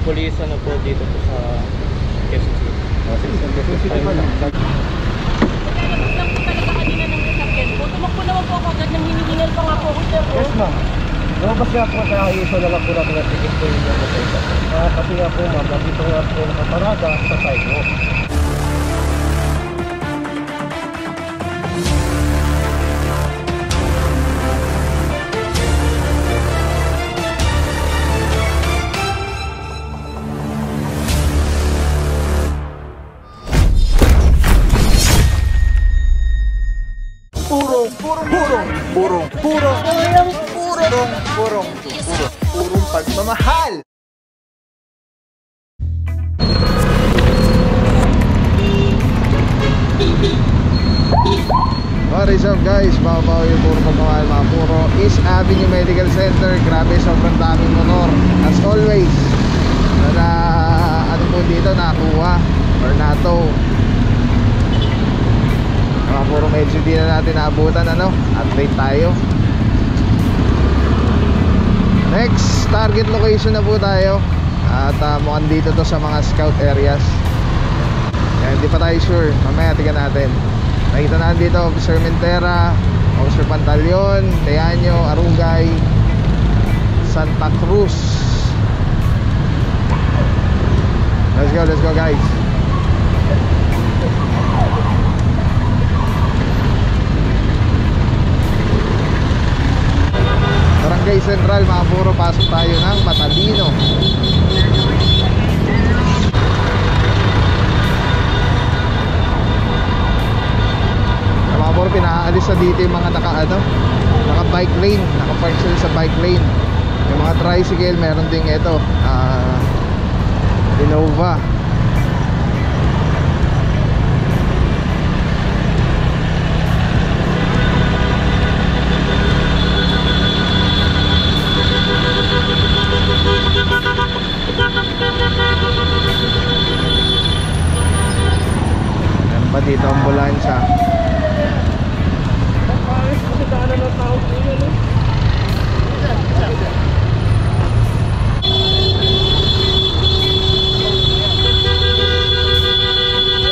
police ano po dito po sa Quezon City. Lang po talaga kanina ng sasakyan po. Tumakbo naman po ako agad nang hinihingal pa nga po ako, sir. Yes, ma'am. Lumabas nga po sa iso na lang po natin na ticket po yung motorcycle. Kasi nga po, ma'am, dito nga po nakaparada sa sidewalk. Purong pagmamahal. What is up guys, babaw yung puro pagmamahal, mga puro East Avenue Medical Center. Grabe, sobrang daming motor as always na ano po dito nakuha or nato. Mga puro medyo di na natin naabutan, ano, update tayo. Next target location na po tayo. At mukhang dito to sa mga scout areas. Kaya hindi pa tayo sure. Mamaya tingnan natin. Nakita natin dito Officer Mentera, Officer Pantaleon, Teaño, Arugay, Santa Cruz. Let's go guys. Barangay Central, mga puro, pasok tayo ng Matalino. Mga puro, pinaalis na dito yung mga naka bike lane, naka-park sila sa bike lane. Yung mga tricycle, meron ding ito Innova. Yan pa dito ambulansya.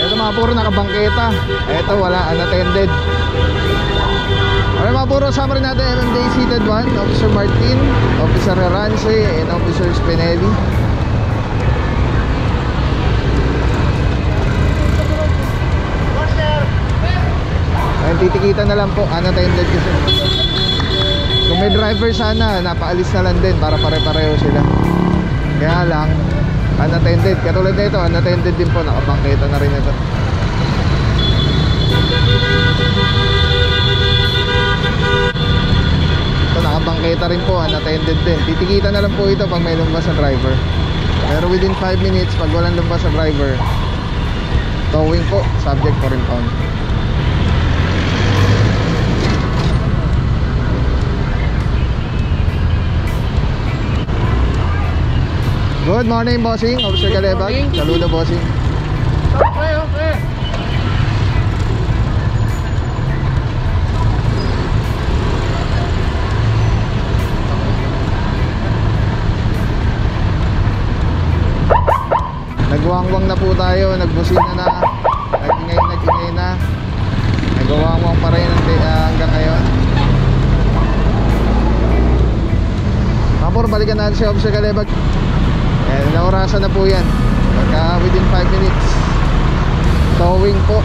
Ito mga puro nakabangketa. Ito wala, unattended. Okay mga puro, sama rin natin MMJ seated 1, Officer Martin, Officer Rance, and Officer Spinelli. Ayun, titikitan na lang po, unattended kasi. Kung may driver sana, napaalis na lang din para pare-pareho sila. Kaya lang, unattended. Katulad na ito, unattended din po, nakabangketa na rin ito. Ito, nakabangketa rin po, unattended din. Titikitan na lang po ito pag may lumabas sa driver. Pero within 5 minutes, pag walang lumabas sa driver, towing po, subject for impound. Good morning, bossing. Officer Galebag. Saludo, bossing. Okay. Nagwangwang na po tayo. Nagbusina na. Nagingay na. Nagwangwang pa rin hanggang ngayon. Mapor, balikan natin si Officer Galebag. Naorasan na po yan. Pagka within 5 minutes, towing po.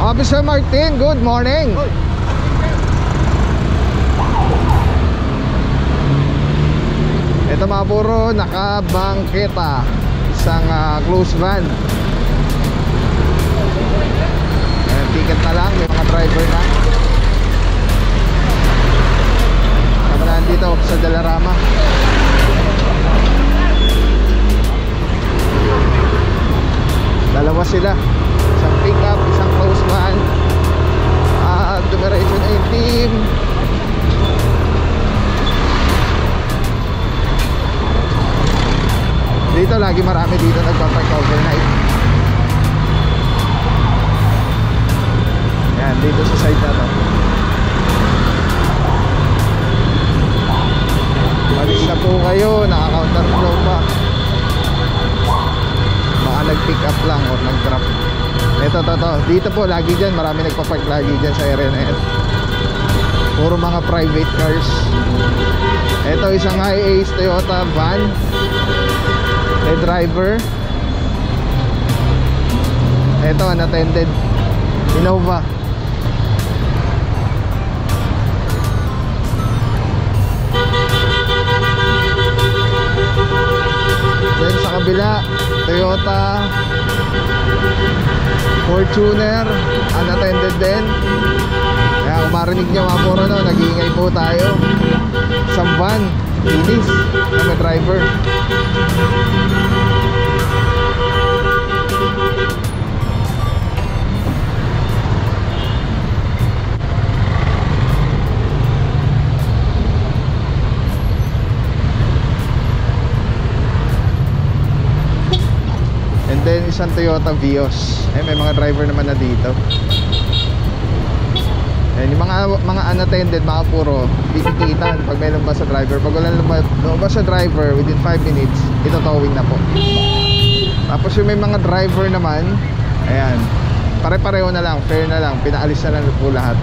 Officer Martin, good morning. Ito mga puro, nakabangketa. Isang close van. Ticket na lang, may mga driver na. Kamaraan dito sa Dalarama. Dalawa sila, isang pick up, isang close van. Dumiretso na yung team. Dito lagi marami dito nagpapark overnight. Yan, dito sa side na to. Malis na po kayo, naka-counterflow pa. Dito po, lagi dyan, marami nagpapark lagi dyan sa area na yan. Puro mga private cars. Ito, isang high-ace Toyota van. May driver. Ito, unattended Innova. Then sa kabila, Toyota Fortuner, unattended din. Kaya kung marinig nyo mga puro, no, nag-iingay po tayo. Isang van, linis, na may driver. And then isang Toyota Vios. May mga driver naman na dito. Yung mga unattended, mga puro titikitan pag may lumabas sa driver. Pag wala lumabas sa driver within 5 minutes, ito towing na po. Tapos yung may mga driver naman, ayan, pare-pareho na lang, fair na lang, pinaalis na lang po lahat.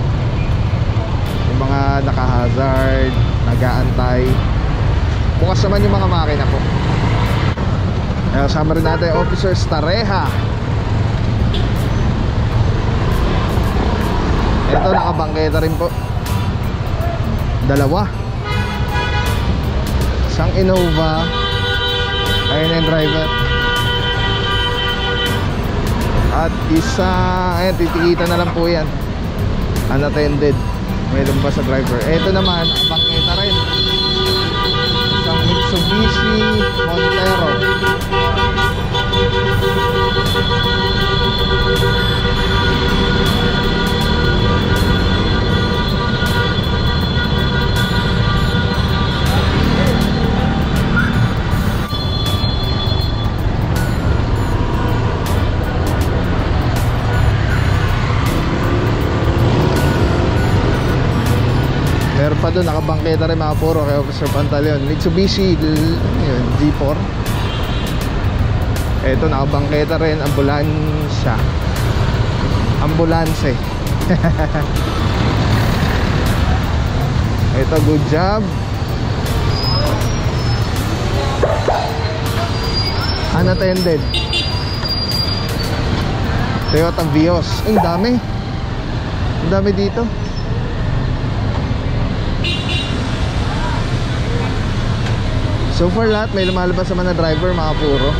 Yung mga naka-hazard, nag-aantay. Bukas naman yung mga makina po. Kasama rin natin Officer Stareha. Ito, nakabangketa rin po. Dalawa. Isang Innova. Ayun yung driver. At isa, ayan, titikita na lang po yan. Unattended. May lumabas sa driver. Ito naman, bangketa rin. Isang Mitsubishi Montero. Meron pa doon, nakabangketa rin mga puro kay Officer Pantaleon. Mitsubishi yun, G4. Ito, nakabangketa rin, ambulansya. Ambulance. Ito, good job. Unattended Toyota Vios. Ang dami. Ang dami dito. So far lahat may lumalabas naman na driver mga puro.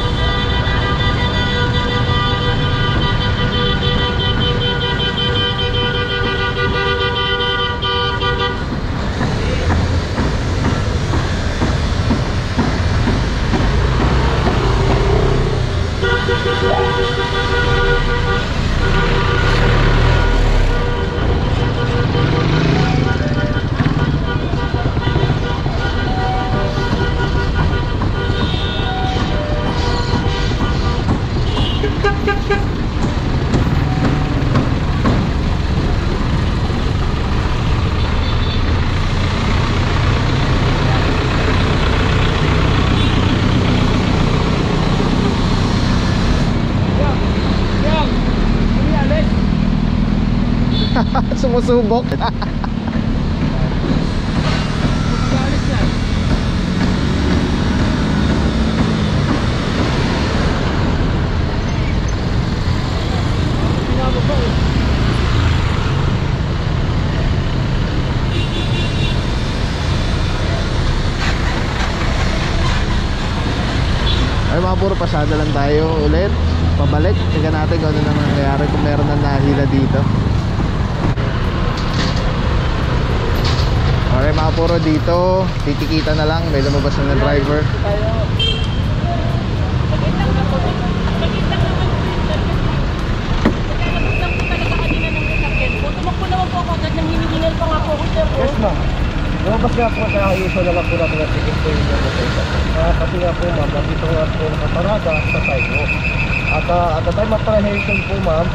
Sumusubok. Ay mga puro, pasada lang tayo ulit. Pabalik, tingnan natin kung ano naman nangyari, kung meron na nahila dito. Okay mga puro, dito titikita na lang, may lumabas na driver. Tumakbo naman po ako agad nang hinihingal pa nga po ako, sir. Yes ma'am. Lumabas nga po sa iso na lang po natin at ticket po yung motorcycle. Kasi nga po ma'am, dito nga po nakaparada sa sidewalk. At the time of apprehension po ma'am,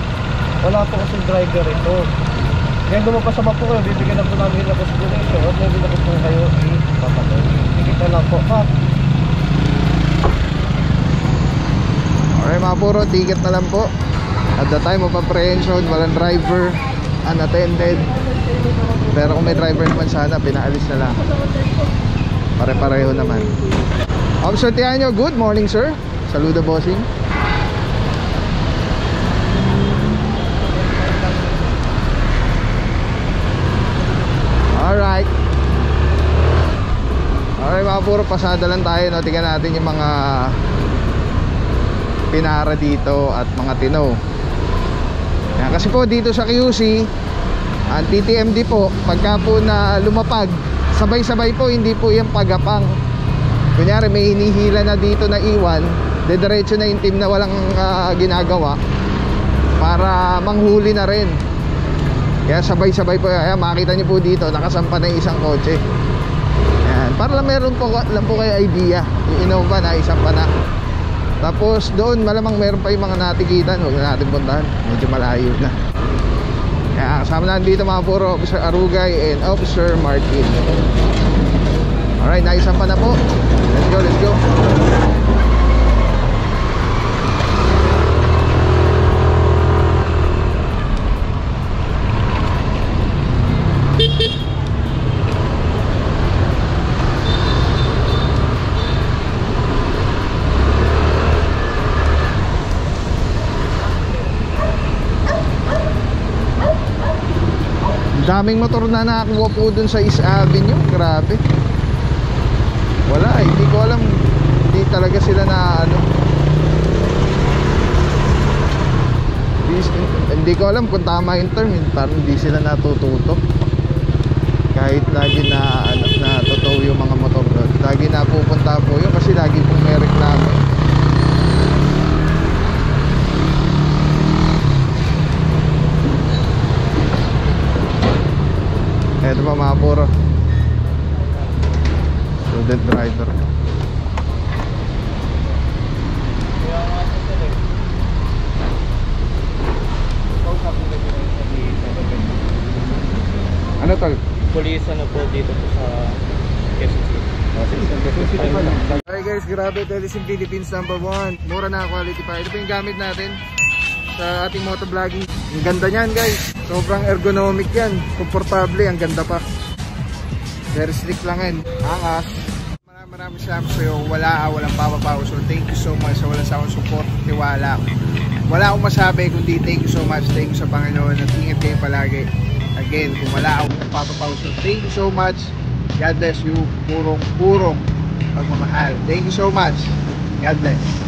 wala po kasing driver ito. Kaya lumabas naman po kayo, bibigyan na po namin na consideration. At hindi na po kayo ipapatay. Ticket na lang po ha. Okay mga puro, ticket na lang po. At the time of apprehension, walang driver, unattended. Pero kung may driver naman sana, pinaalis na lang. Pare-pareho naman. Officer Tianyo, good morning sir. Saludo bossing. Alright. Alright mga puro, pasada lang tayo, no? Tingnan natin yung mga pinara dito at mga tino. Yan, kasi po dito sa QC, ang TTMD po, pagka po na lumapag, sabay-sabay po, hindi po yung pagapang. Kunyari may hinihila na dito na iwan, dediretso na yung team na walang ginagawa para manghuli na rin. Kaya sabay-sabay po. Ayan, makita nyo po dito, nakasampa na yung isang kotse. Ayan, para lang meron po, lang po kayo idea. Yung Innova na isang pa na. Tapos doon malamang meron pa yung mga natikitan. Huwag na natin puntahan, medyo malayo na. Kaya kasama na dito mga puro, Officer Arugay and Officer Martin. Alright, naisang pa na po. Let's go, let's go. Daming motor na nakakuha po dun sa East Avenue. Grabe. Wala, hindi ko alam. Hindi talaga sila na ano. Hindi ko alam kung tama yung term. Parang hindi sila natututo. Kahit lagi na ano, na totoo yung mga motor doon. Lagi na pupunta po yun kasi lagi pong may reklamo. Ito pa mga puro student driver. Ano tol? Police ano po dito po sa Quezon City. Hi guys, grabe, Telesim Philippines #1. Mura na quality pa. Ito po yung gamit natin sa ating motovlogging. Ang ganda niyan guys. Sobrang ergonomic yan. Komportable, ang ganda pa. Very slick lang yan. Angas. Maraming salamat sa'yo. Walang papapaw. So thank you so much sa walang sawang support, tiwala. Wala akong masabi kundi thank you so much. Thank you sa Panginoon at ingat kayo palagi. Again, kung wala akong papapaw. So thank you so much. God bless you. Purong pagmamahal. Thank you so much. God bless.